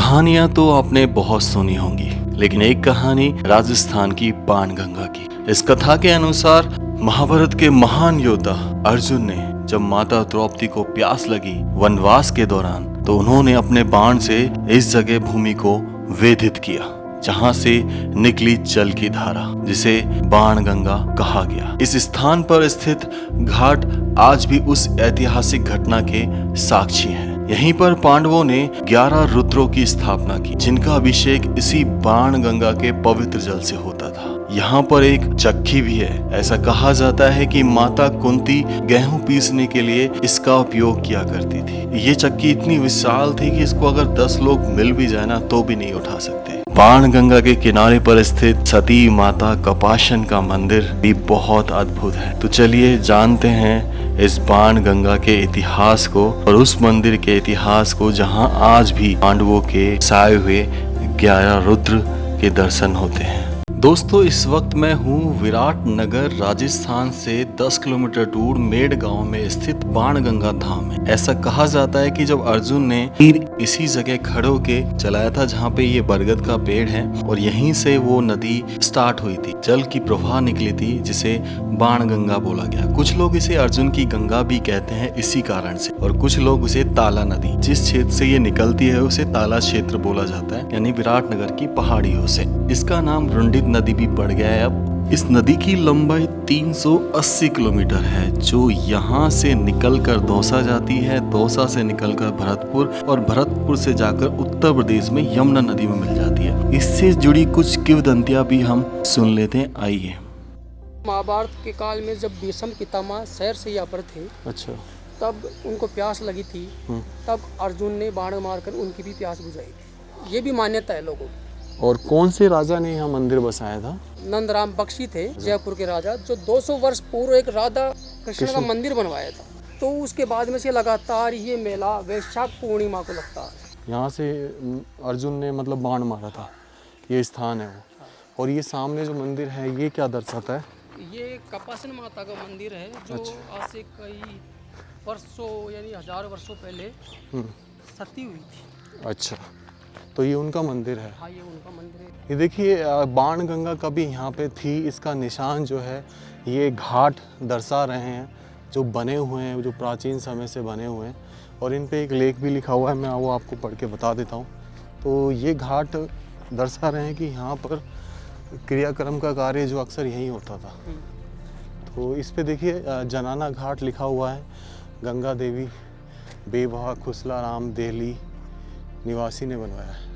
कहानियां तो आपने बहुत सुनी होंगी, लेकिन एक कहानी राजस्थान की बाणगंगा की। इस कथा के अनुसार महाभारत के महान योद्धा अर्जुन ने जब माता द्रौपदी को प्यास लगी वनवास के दौरान, तो उन्होंने अपने बाण से इस जगह भूमि को वेधित किया जहां से निकली जल की धारा, जिसे बाणगंगा कहा गया। इस स्थान पर स्थित घाट आज भी उस ऐतिहासिक घटना के साक्षी हैं। यहीं पर पांडवों ने 11 रुद्रों की स्थापना की, जिनका अभिषेक इसी बाणगंगा के पवित्र जल से होता था। यहाँ पर एक चक्की भी है। ऐसा कहा जाता है कि माता कुंती गेहूं पीसने के लिए इसका उपयोग किया करती थी। ये चक्की इतनी विशाल थी कि इसको अगर 10 लोग मिल भी जाए ना तो भी नहीं उठा सकते। बाणगंगा के किनारे पर स्थित सती माता कपाशन का मंदिर भी बहुत अद्भुत है। तो चलिए जानते हैं इस बाणगंगा के इतिहास को और उस मंदिर के इतिहास को, जहां आज भी पांडवों के साए हुए 11 रुद्र के दर्शन होते हैं। दोस्तों, इस वक्त मैं हूँ विराटनगर, राजस्थान से 10 किलोमीटर दूर मेड़ गांव में स्थित बाणगंगा धाम में। ऐसा कहा जाता है कि जब अर्जुन ने तीर इसी जगह खड़े होके चलाया था जहाँ पे ये बरगद का पेड़ है, और यहीं से वो नदी स्टार्ट हुई थी, जल की प्रवाह निकली थी, जिसे बाणगंगा बोला गया। कुछ लोग इसे अर्जुन की गंगा भी कहते हैं इसी कारण से, और कुछ लोग उसे ताला नदी, जिस क्षेत्र से ये निकलती है उसे ताला क्षेत्र बोला जाता है, यानी विराटनगर की पहाड़ियों से। इसका नाम रुंडित नदी भी पड़ गया है अब। इस नदी की लंबाई 380 किलोमीटर है, जो यहाँ से निकलकर दौसा जाती है, दौसा से निकलकर भरतपुर, और भरतपुर से जाकर उत्तर प्रदेश में यमुना नदी में मिल जाती है। इससे जुड़ी कुछ किंवदंतियां भी हम सुन लेते हैं, आइए। महाभारत के काल में जब भीष्म पितामह शहर से यहाँ पर थे, अच्छा। तब उनको प्यास लगी थी। तब अर्जुन ने बाण मारकर उनकी भी प्यास बुझाई थी। ये भी मान्यता है लोगों की। और कौन से राजा ने यहाँ मंदिर बसाया था? नंदराम बख्शी थे जयपुर के राजा, जो 200 वर्ष पूर्व एक राधा कृष्ण का मंदिर बनवाया था। तो उसके बाद में से लगातार ये मेला वैशाख पूर्णिमा को लगता है। यहाँ से अर्जुन ने मतलब बाण मारा था, ये स्थान है वो। और ये सामने जो मंदिर है ये क्या दर्शाता है? ये कपासन माता का मंदिर है, जो आज से कई वर्षों यानी हजारों वर्षों पहले सती हुई थी। अच्छा, तो ये उनका मंदिर है। हाँ, ये उनका मंदिर है। ये देखिए, बाणगंगा कभी यहाँ पे थी, इसका निशान जो है ये घाट दर्शा रहे हैं, जो बने हुए हैं, जो प्राचीन समय से बने हुए हैं। और इन पे एक लेख भी लिखा हुआ है, मैं वो आपको पढ़ के बता देता हूँ। तो ये घाट दर्शा रहे हैं कि यहाँ पर क्रियाक्रम का कार्य जो अक्सर यहीं होता था। तो इस पे देखिए जनाना घाट लिखा हुआ है। गंगा देवी बेवा खुसला राम देहली निवासी ने बनवाया है।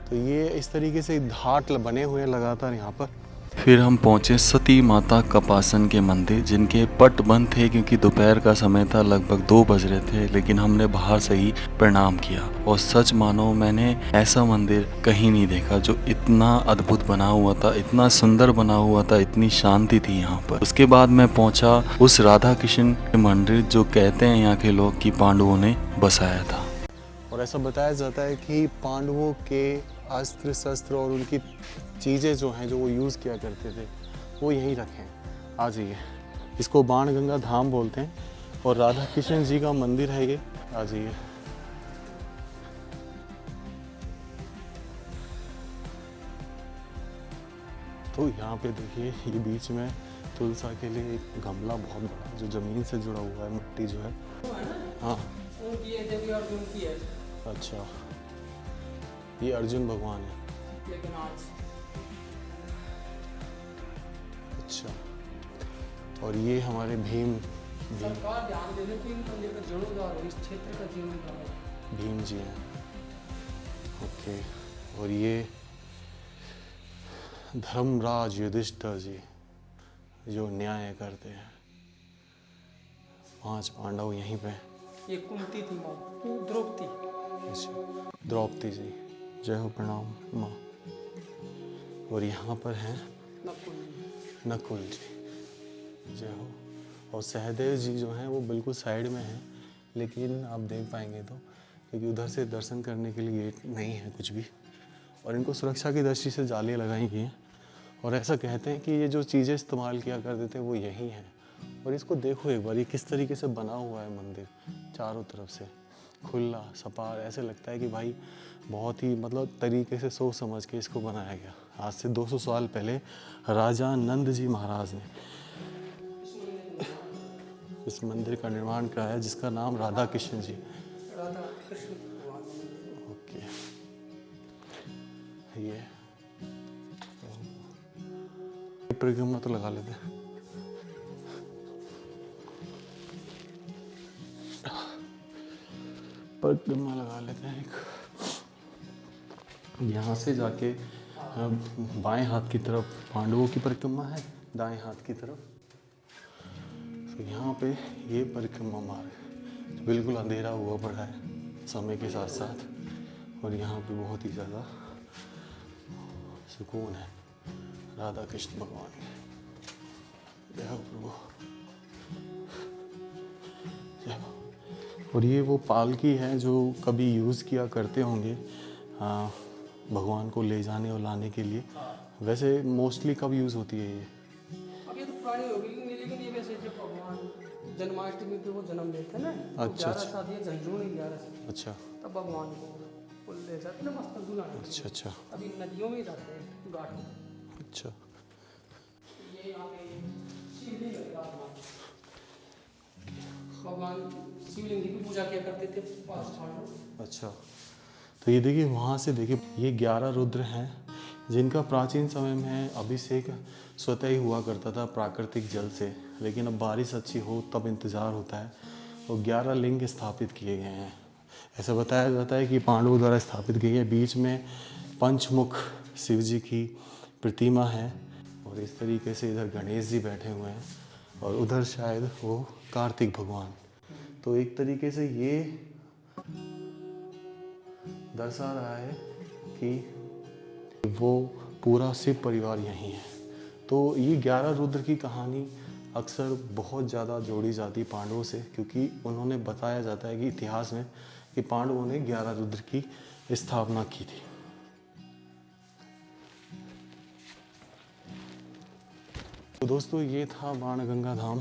तो ये इस तरीके से घाट बने हुए हैं लगातार यहाँ पर। फिर हम पहुँचे सती माता कपासन के मंदिर, जिनके पट बंद थे क्योंकि दोपहर का समय था, लगभग 2 बज रहे थे, लेकिन हमने बाहर से ही प्रणाम किया। और सच मानो, मैंने ऐसा मंदिर कहीं नहीं देखा जो इतना अद्भुत बना हुआ था, इतना सुंदर बना हुआ था, इतनी शांति थी यहाँ पर। उसके बाद मैं पहुँचा उस राधा कृष्ण के मंदिर, जो कहते हैं यहाँ के लोग कि पांडवों ने बसाया था। और ऐसा बताया जाता है कि पांडवों के अस्त्र शस्त्र और उनकी चीज़ें जो हैं, जो वो यूज़ किया करते थे, वो यहीं रखे हैं। आ जाइए, इसको बाणगंगा धाम बोलते हैं, और राधा कृष्ण जी का मंदिर है ये। आ जाइए। तो यहाँ पे देखिए, ये बीच में तुलसा के लिए एक गमला बहुत बड़ा, जो ज़मीन से जुड़ा हुआ है, मिट्टी जो है। हाँ, अर्जुन की है। अच्छा, ये अर्जुन भगवान है। लेकिन आज अच्छा, और ये हमारे भीम सरकार ध्यान देने को इन मंदिर का जीर्णोद्धार हो, इस क्षेत्र का जीर्णोद्धार। भीम जी हैं। ओके, और ये धर्मराज युधिष्ठिर जी, जो न्याय करते हैं। 5 पांडव यहीं पे। ये कुंती थी माँ, द्रौपदी। अच्छा, द्रौपदी जी, जय हो, प्रणाम माँ। और यहाँ पर हैं नकुल जी, जय हो। और सहदेव जी जो हैं वो बिल्कुल साइड में हैं, लेकिन आप देख पाएंगे तो, क्योंकि उधर से दर्शन करने के लिए गेट नहीं है कुछ भी, और इनको सुरक्षा की दृष्टि से जालियाँ लगाई गई हैं। और ऐसा कहते हैं कि ये जो चीज़ें इस्तेमाल किया करते थे वो यही हैं। और इसको देखो एक बार, ये किस तरीके से बना हुआ है मंदिर चारों तरफ से। खुला सपाट, ऐसे लगता है कि भाई बहुत ही मतलब तरीके से सोच समझ के इसको बनाया गया। आज से 200 साल पहले राजा नंद जी महाराज ने इस मंदिर का निर्माण कराया, जिसका नाम राधा कृष्ण जी। राधा कृष्ण भगवान। ओके, ये परिक्रमा तो लगा लेते हैं। परिक्रमा लगा लेते हैं एक। यहाँ से जाके बाएं हाथ की तरफ पांडवों की परिक्रमा है, दाएं हाथ की तरफ। तो यहाँ पे ये परिक्रमा मार्ग बिल्कुल अंधेरा हुआ पड़ा है समय के साथ साथ, और यहाँ पे बहुत ही ज़्यादा सुकून है राधा कृष्ण भगवान के। जय हो प्रभु, जय हो। और ये वो पालकी है जो कभी यूज़ किया करते होंगे भगवान को ले जाने और लाने के लिए। वैसे मोस्टली कब यूज़ होती है ये? अब ये तो पुरानी हो गई, लेकिन ये वैसे जब भगवान जन्माष्टमी पे वो जन्म लेते हैं ना, अच्छा, 11 शादी है, झंझू नहीं 11 से, अच्छा तब भगवान को ले जाते ना मस्त दुलाने। अच्छा अच्छा अभी नदियों में ही जाते हैं घाट में। अच्छा। ये यहाँ पे शिवलिंग है रात, भगवान शिवलिंग की पूजा किया करते थे पास पांडव। अच्छा, तो ये देखिए वहाँ से देखिए ये 11 रुद्र हैं जिनका प्राचीन समय में अभिषेक स्वतः ही हुआ करता था प्राकृतिक जल से, लेकिन अब बारिश अच्छी हो तब इंतज़ार होता है। और 11 लिंग स्थापित किए गए हैं। ऐसा बताया जाता है कि पांडवों द्वारा स्थापित किए गए। बीच में पंचमुख शिव जी की प्रतिमा है, और इस तरीके से इधर गणेश जी बैठे हुए हैं, और उधर शायद वो कार्तिक भगवान। तो एक तरीके से ये दर्शा रहा है कि वो पूरा शिव परिवार यहीं है। तो ये 11 रुद्र की कहानी अक्सर बहुत ज़्यादा जोड़ी जाती है पांडवों से, क्योंकि उन्होंने बताया जाता है कि इतिहास में कि पांडवों ने 11 रुद्र की स्थापना की थी। तो दोस्तों ये था बाणगंगा धाम।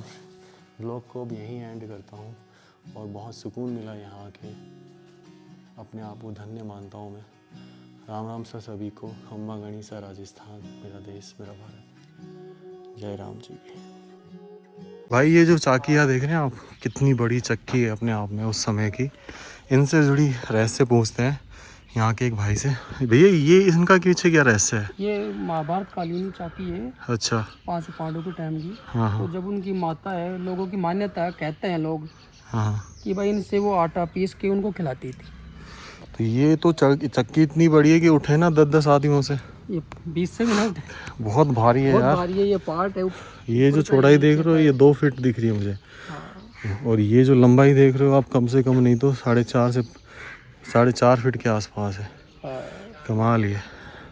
ब्लॉग को अब यहीं एंड करता हूँ, और बहुत सुकून मिला यहाँ आके। अपने आप को धन्य मानता हूँ मैं। राम राम सर सभी को। अम्मा गणिसा राजस्थान, मेरा देश मेरा भारत। जय राम जी की। भाई ये जो चाकियाँ देख रहे हैं आप, कितनी बड़ी चक्की है अपने आप में उस समय की। इनसे जुड़ी रहस्य पूछते हैं यहाँ के एक भाई से। भैया ये इनका पीछे क्या रहस्य है? ये महाभारत कालीन चाकी है। अच्छा। 5 पांडवों के टाइम की। हाँ हाँ। तो जब उनकी माता है, लोगों की मान्यता है, कहते हैं लोग हाँ, कि भाई इनसे वो आटा पीस के उनको खिलाती थी। तो ये तो चक्की इतनी बड़ी है कि उठे ना 10-10 आदमियों से। ये 20 से भी ना उठे। बहुत भारी है बहुत यार। भारी है। ये पार्ट है। ये जो चौड़ाई देख रहे हो ये 2 फीट दिख रही है मुझे। हाँ। और ये जो लंबाई देख रहे हो आप, कम से कम नहीं तो 4.5 से 4.5 फीट के आसपास है। कमाल ही है।